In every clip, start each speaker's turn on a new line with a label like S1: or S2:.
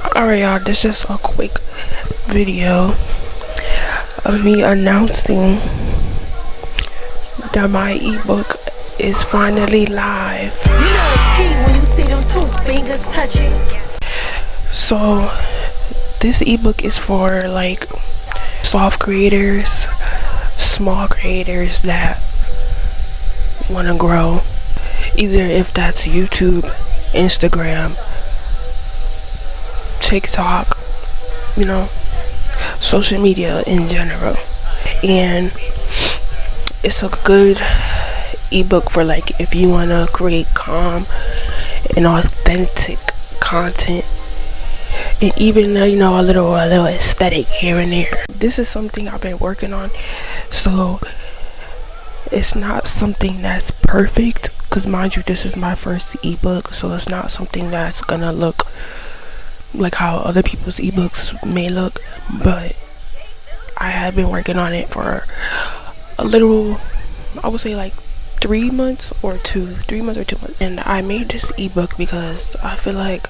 S1: Alright, y'all, this is a quick video of me announcing that my ebook is finally live.
S2: You know it's heat when you see them two fingers touching.
S1: So this ebook is for like soft creators, small creators that want to grow, either if that's YouTube, Instagram, TikTok, social media in general. And it's a good ebook for like if you want to create calm and authentic content, and even a little aesthetic here and there. This is something I've been working on, so it's not something that's perfect, because mind you, this is my first ebook, so it's not something that's gonna look like how other people's ebooks may look, but I have been working on it for a little, I would say like 3 months or 2 months. And I made this ebook because I feel like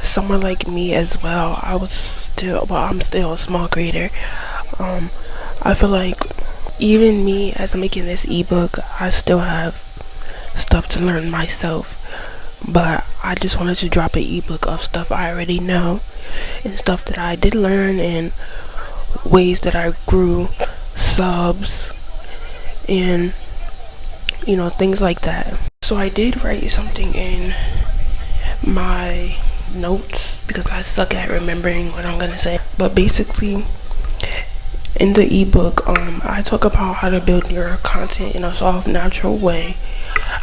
S1: someone like me as well, I'm still a small creator. I feel like even me, as I'm making this ebook, I still have stuff to learn myself, but I just wanted to drop an ebook of stuff I already know and stuff that I did learn and ways that I grew, subs, and things like that. So I did write something in my notes because I suck at remembering what I'm gonna say, but basically in the ebook, I talk about how to build your content in a soft, natural way,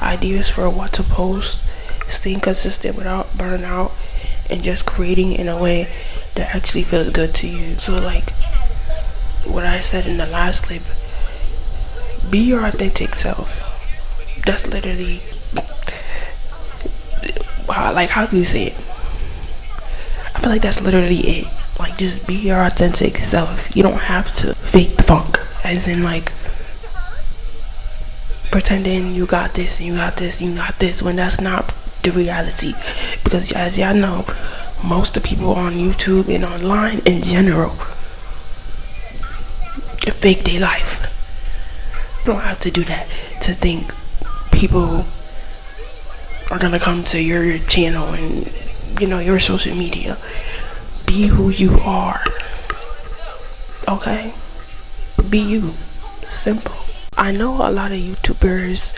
S1: ideas for what to post, staying consistent without burnout, and just creating in a way that actually feels good to you. So like what I said in the last clip, be your authentic self. That's literally how can you say it? I feel like that's literally it. Like, just be your authentic self. You don't have to fake the funk, as in like pretending you got this and you got this and you got this, when that's not the reality. Because as y'all know, most of the people on YouTube and online in general fake their life. You don't have to do that to think people are gonna come to your channel and your social media. Be who you are, okay? Be you. Simple. I know a lot of YouTubers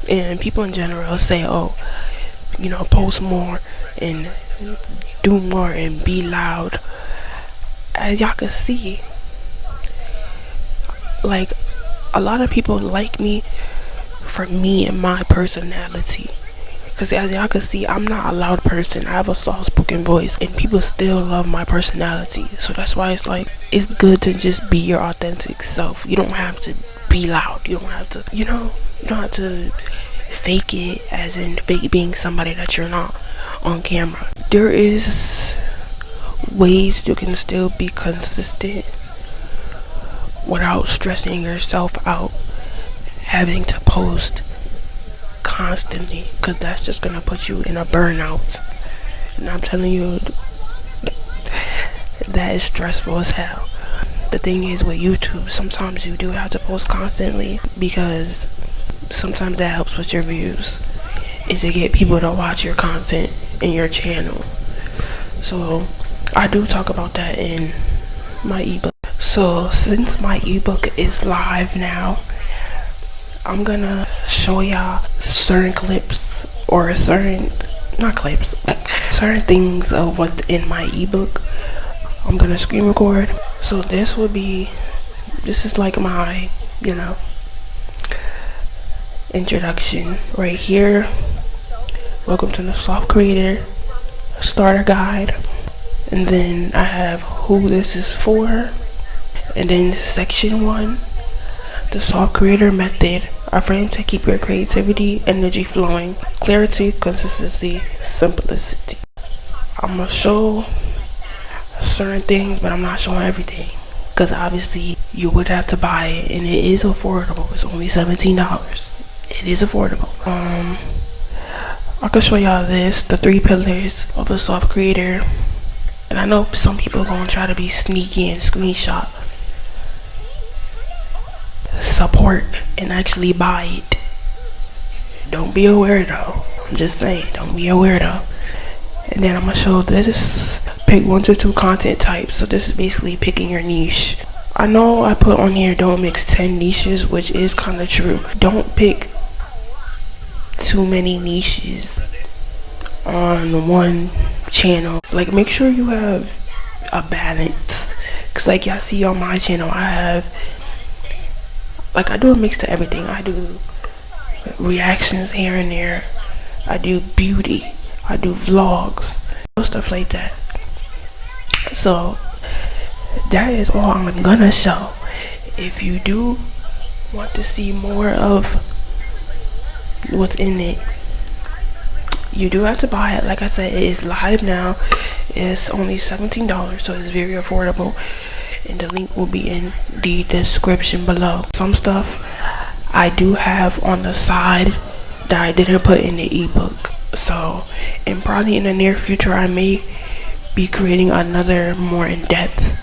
S1: and people in general say, oh, post more and do more and be loud. As y'all can see, like, a lot of people like me for me and my personality. Because as y'all can see, I'm not a loud person. I have a soft-spoken voice, and people still love my personality. So that's why it's like, it's good to just be your authentic self. You don't have to be loud. You don't have to, you don't have to fake it, as in fake being somebody that you're not on camera. There is ways you can still be consistent without stressing yourself out, having to post constantly, because that's just gonna put you in a burnout. And I'm telling you, that is stressful as hell. The thing is with YouTube, sometimes you do have to post constantly, because sometimes that helps with your views, is to get people to watch your content in your channel. So I do talk about that in my ebook. So since my ebook is live now, I'm gonna show y'all certain clips, or certain things of what's in my ebook. I'm gonna screen record. So this is like my introduction right here. Welcome to the Soft Creator Starter Guide. And then I have who this is for. And then section 1, the Soft Creator Method, a frame to keep your creativity, energy flowing, clarity, consistency, simplicity. I'm gonna show certain things, but I'm not showing everything, because obviously you would have to buy it, and it is affordable. It's only $17. It is affordable. I can show y'all this, the 3 pillars of a soft creator. And I know some people are gonna try to be sneaky and screenshot, support, and actually buy it. Don't be a weirdo. I'm just saying, don't be a weirdo. And then I'm gonna show this, pick 1 to 2 content types. So this is basically picking your niche. I know I put on here don't mix 10 niches, which is kind of true. Don't pick too many niches on one channel. Like, make sure you have a balance, because like y'all see on my channel, I have, like, I do a mix to everything. I do reactions here and there, I do beauty, I do vlogs, stuff like that. So that is all I'm gonna show. If you do want to see more of what's in it, you do have to buy it. Like I said, it is live now. It's only $17, so it's very affordable, and the link will be in the description below. Some stuff I do have on the side that I didn't put in the ebook, so, and probably in the near future I may be creating another more in-depth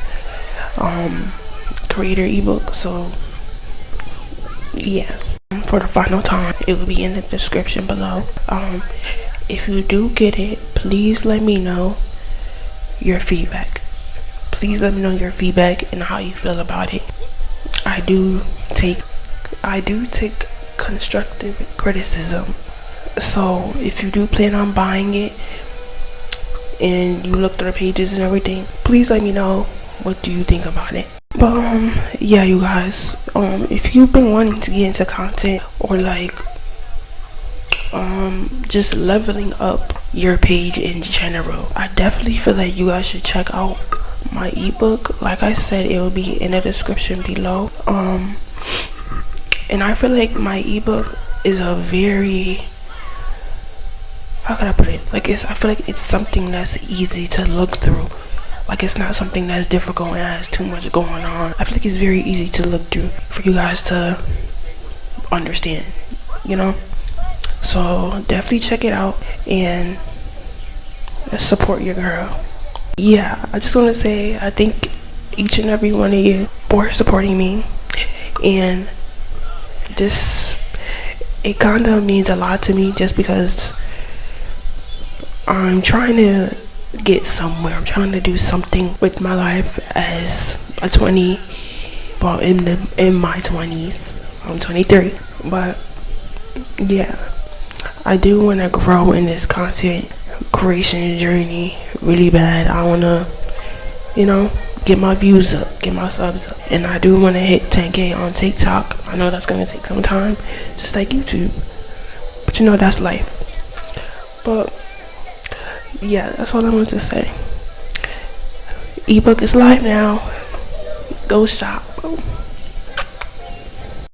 S1: creator ebook. So yeah, for the final time, it will be in the description below. If you do get it, please let me know your feedback. Please let me know your feedback and how you feel about it. I do take constructive criticism. So if you do plan on buying it and you look through the pages and everything, please let me know what do you think about it. But yeah, you guys, if you've been wanting to get into content, or like just leveling up your page in general, I definitely feel like you guys should check out my ebook. Like I said, it will be in the description below. And I feel like my ebook is a very, how can I put it, like, I feel like it's something that's easy to look through. Like, it's not something that's difficult and has too much going on. I feel like it's very easy to look through for you guys to understand, you know? So definitely check it out and support your girl. Yeah, I just want to say I thank each and every one of you for supporting me, and it kind of means a lot to me, just because I'm trying to get somewhere. I'm trying to do something with my life as a 20, well, in my 20s. I'm 23, but yeah, I do want to grow in this content creation journey really bad. I want to, you know, get my views up, get my subs up, and I do want to hit 10K on TikTok. I know that's going to take some time, just like YouTube, but you know, that's life. But yeah, that's all I wanted to say. Ebook is live now. Go shop.